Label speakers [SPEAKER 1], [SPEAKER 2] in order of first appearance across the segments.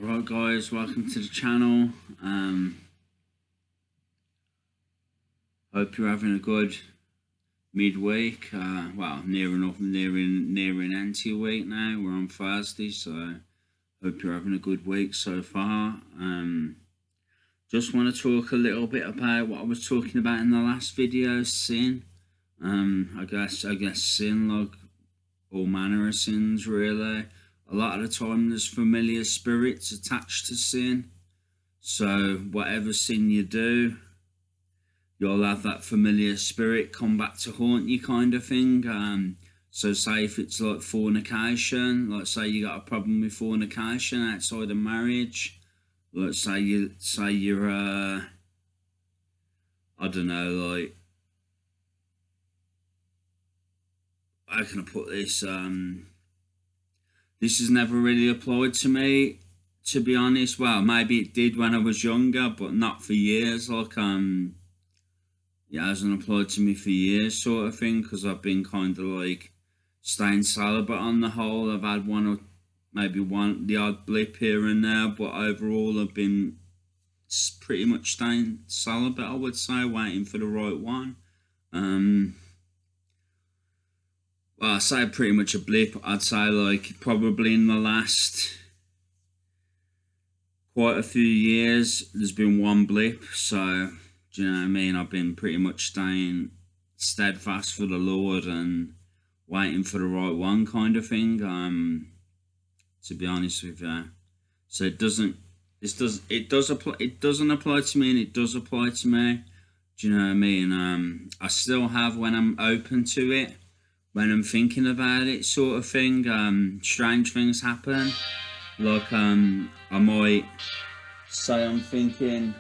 [SPEAKER 1] Right guys, welcome to the channel. Hope you're having a good midweek. Well, nearing end to your week now. We're on Thursday, so hope you're having a good week so far. Just want to talk a little bit about what I was talking about in the last video, sin. I guess sin, like all manner of sins really. A lot of the time there's familiar spirits attached to sin. So whatever sin you do, you'll have that familiar spirit come back to haunt you, kind of thing. So say if it's like fornication, like say you got a problem with fornication outside of marriage, like say you're I don't know, like, how can I put this? This has never really applied to me, to be honest. Well, maybe it did when I was younger, but not for years. Like, it hasn't applied to me for years, sort of thing, because I've been kind of like staying celibate on the whole. I've had the odd blip here and there, but overall I've been pretty much staying celibate, I would say, waiting for the right one. Well, I say pretty much a blip. I'd say like probably in the last quite a few years there's been one blip. So do you know what I mean? I've been pretty much staying steadfast for the Lord and waiting for the right one, kind of thing. To be honest with you, so it doesn't apply to me, and it does apply to me. Do you know what I mean? I still have, when I'm open to it, when I'm thinking about it, sort of thing. Strange things happen. Like, I might say I'm thinking,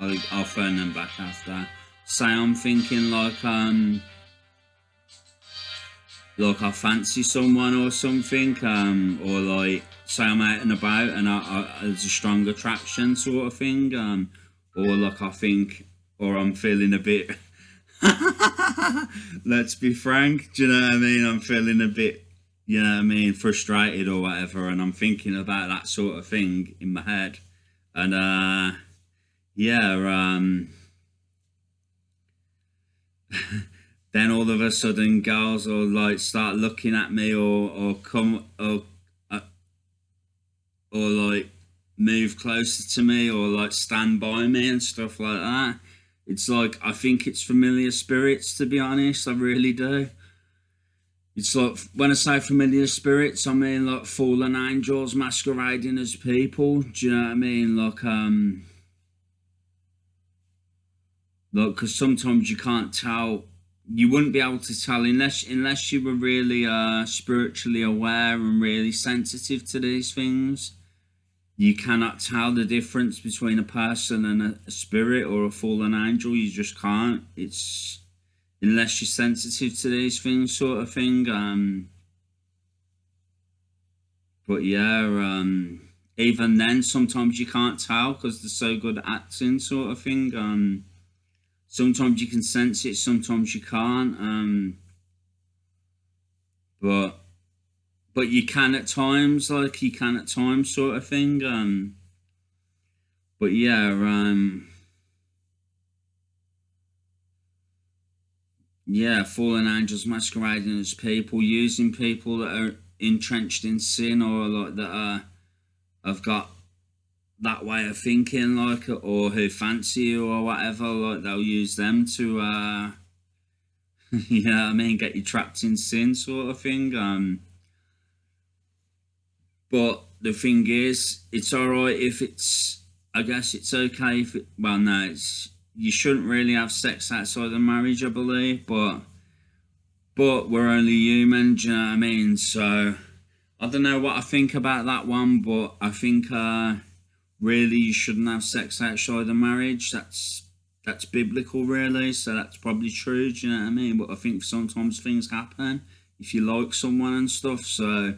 [SPEAKER 1] I'll phone them back after. Say I'm thinking like I fancy someone or something, or like say I'm out and about and there's a strong attraction, sort of thing, or like I think, or I'm feeling a bit. Let's be frank, do you know what I mean? I'm feeling a bit, you know what I mean, frustrated or whatever, and I'm thinking about that sort of thing in my head, and then all of a sudden girls will like start looking at me, or come or like move closer to me, or like stand by me and stuff like that. It's like, I think it's familiar spirits, to be honest. I really do. It's like, when I say familiar spirits, I mean like fallen angels masquerading as people. Do you know what I mean? Like, because sometimes you can't tell. You wouldn't be able to tell unless you were really spiritually aware and really sensitive to these things. You cannot tell the difference between a person and a spirit or a fallen angel. You just can't. It's, unless you're sensitive to these things, sort of thing. But yeah, even then, sometimes you can't tell because they're so good at acting, sort of thing. Sometimes you can sense it, sometimes you can't. But you can at times, sort of thing. But yeah, fallen angels masquerading as people, using people that are entrenched in sin, or like have got that way of thinking, like, or who fancy you or whatever. Like, they'll use them to you know what I mean, get you trapped in sin, sort of thing. But the thing is, it's alright if it's, I guess it's okay if it, well, no, you shouldn't really have sex outside of marriage, I believe, but we're only human, do you know what I mean? So I don't know what I think about that one, but I think really you shouldn't have sex outside of marriage. That's biblical, really, so that's probably true, do you know what I mean? But I think sometimes things happen if you like someone and stuff, so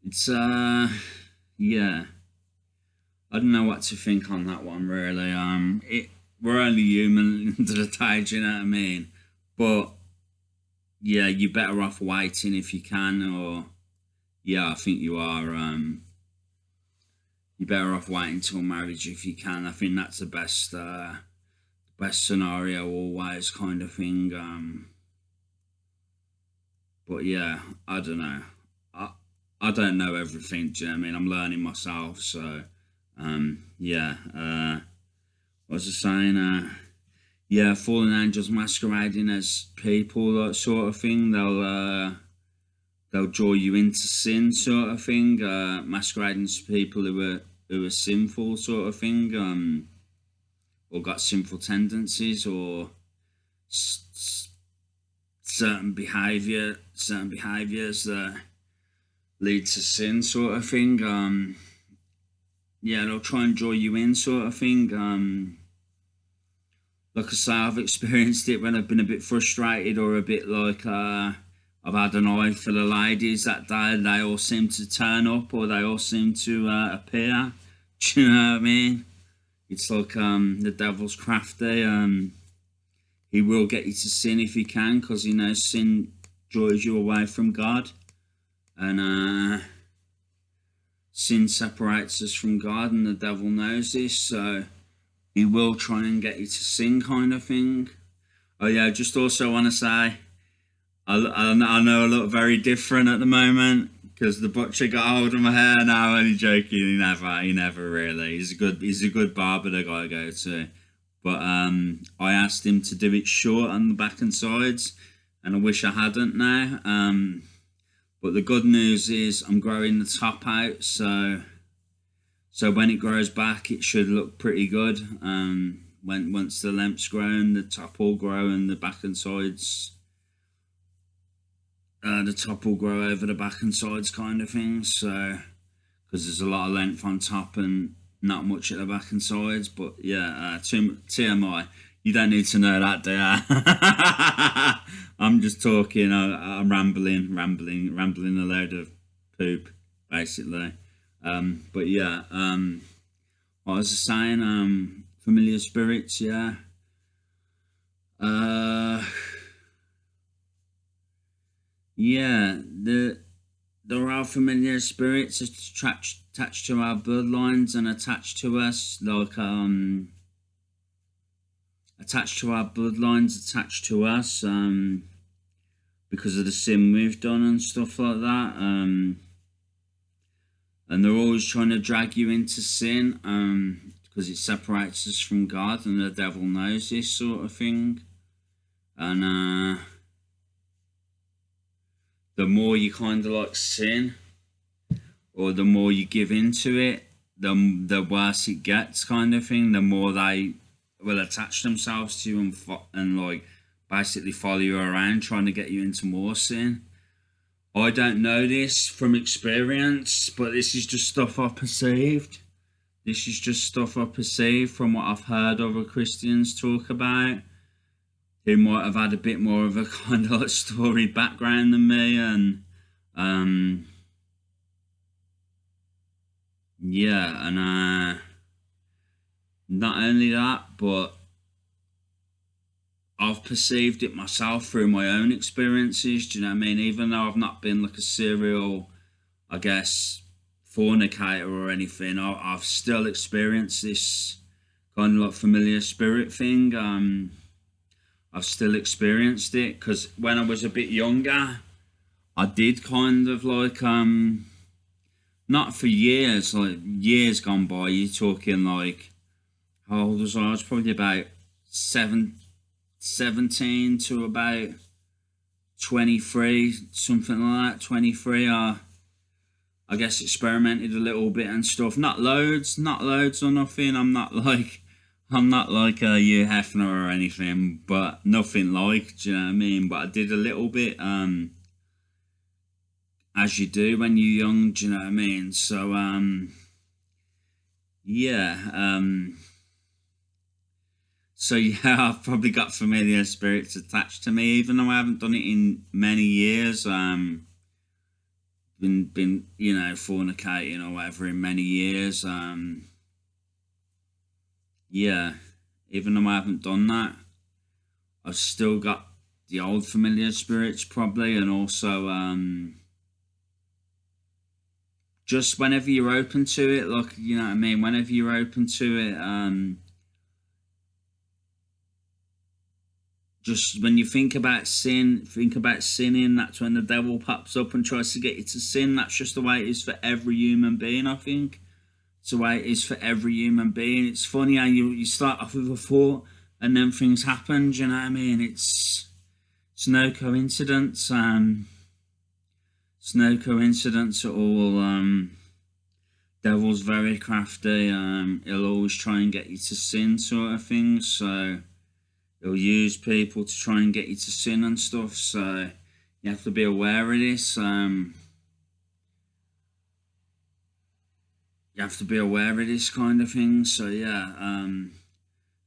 [SPEAKER 1] it's yeah, I don't know what to think on that one, really. We're only human to the day, do you know what I mean? But yeah, you're better off waiting if you can, or yeah, I think you are. better off waiting till marriage if you can. I think that's the best scenario always, kind of thing. But yeah, I don't know. I don't know everything. Do you know what I mean? I'm learning myself. So yeah. What was I saying? Yeah, fallen angels masquerading as people, that sort of thing. They'll draw you into sin, sort of thing. Masquerading as people who are sinful, sort of thing. Or got sinful tendencies, or certain behaviors that lead to sin, sort of thing. Yeah, they'll try and draw you in, sort of thing. Like I say, I've experienced it when I've been a bit frustrated, or a bit like I've had an eye for the ladies that day. They all seem to turn up, or they all seem to appear. Do you know what I mean? It's like the devil's crafty. He will get you to sin if he can, because he knows sin draws you away from God, and sin separates us from God, and the devil knows this, so he will try and get you to sin, kind of thing. Oh yeah, just also want to say, I know I look very different at the moment because the butcher got hold of my hair. Now, only joking. He never really. He's a good barber, the guy I go to. But I asked him to do it short on the back and sides, and I wish I hadn't now. But the good news is I'm growing the top out, so when it grows back, it should look pretty good. Once the length's grown, the top will grow, and the back and sides. The top will grow over the back and sides, kind of thing. So, because there's a lot of length on top and not much at the back and sides. But yeah, TMI. You don't need to know that, do you? I'm just talking. I'm rambling a load of poop, basically. But yeah, what was I saying? Familiar spirits, yeah. Yeah, there are familiar spirits attached to our bloodlines and attached to us, like attached to our bloodlines, attached to us, because of the sin we've done and stuff like that. And they're always trying to drag you into sin, because it separates us from God, and the devil knows this, sort of thing. And the more you kind of like sin, or the more you give into it, the worse it gets, kind of thing. The more they will attach themselves to you and like basically follow you around, trying to get you into more sin. I don't know this from experience, but this is just stuff I've perceived. This is just stuff I've perceived from what I've heard other Christians talk about, who might have had a bit more of a kind of like story background than me, and yeah, and not only that, but I've perceived it myself through my own experiences. Do you know what I mean? Even though I've not been like a serial, I guess, fornicator or anything, I've still experienced this kind of like familiar spirit thing. I've still experienced it, because when I was a bit younger, I did kind of like not for years, like years gone by. You're talking like, how old was I? I was probably about 17 to about 23, something like that. 23. I guess experimented a little bit and stuff. Not loads or nothing. I'm not like a Hugh Hefner or anything, but nothing like, do you know what I mean? But I did a little bit, as you do when you're young, do you know what I mean? So, yeah, so yeah, I've probably got familiar spirits attached to me, even though I haven't done it in many years. Been fornicating or whatever in many years. Yeah, even though I haven't done that, I've still got the old familiar spirits probably, and also just whenever you're open to it, like, you know what I mean, whenever you're open to it, just when you think about sin, think about sinning. That's when the devil pops up and tries to get you to sin. That's just the way it is for every human being, I think. It's the way it is for every human being. It's funny how you start off with a thought and then things happen. Do you know what I mean? It's no coincidence. It's no coincidence at all. Devil's very crafty. He'll always try and get you to sin, sort of thing. So he'll use people to try and get you to sin and stuff. So you have to be aware of this. You have to be aware of this kind of thing. So yeah.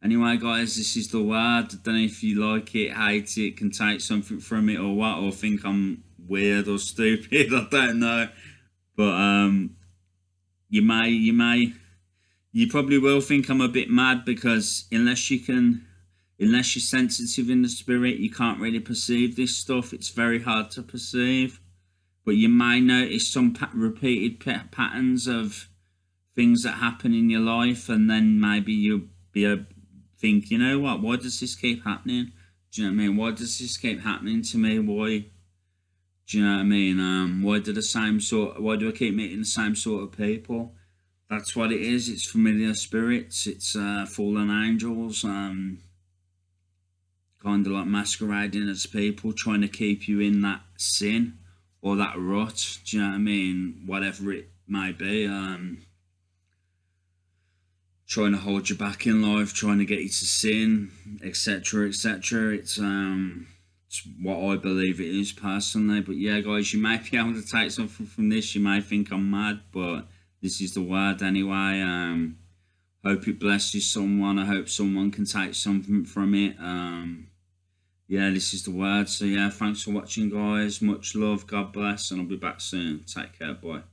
[SPEAKER 1] Anyway, guys, this is the word. I don't know if you like it, hate it, can take something from it or what, or think I'm weird or stupid. I don't know. But you probably will think I'm a bit mad, because unless you're sensitive in the spirit, you can't really perceive this stuff. It's very hard to perceive. But you may notice some repeated patterns of things that happen in your life, and then maybe you'll think, you know what, why does this keep happening? Do you know what I mean? Why does this keep happening to me? Why? Do you know what I mean? Why do I keep meeting the same sort of people? That's what it is. It's familiar spirits. It's fallen angels. Kind of like masquerading as people, trying to keep you in that sin or that rut. Do you know what I mean? Whatever it may be. Trying to hold you back in life, trying to get you to sin, etc., etc. It's what I believe it is personally. But yeah, guys, you may be able to take something from this. You may think I'm mad, but this is the word anyway. Hope it blesses someone. I hope someone can take something from it. Yeah, this is the word. So yeah, thanks for watching, guys. Much love. God bless, and I'll be back soon. Take care. Bye.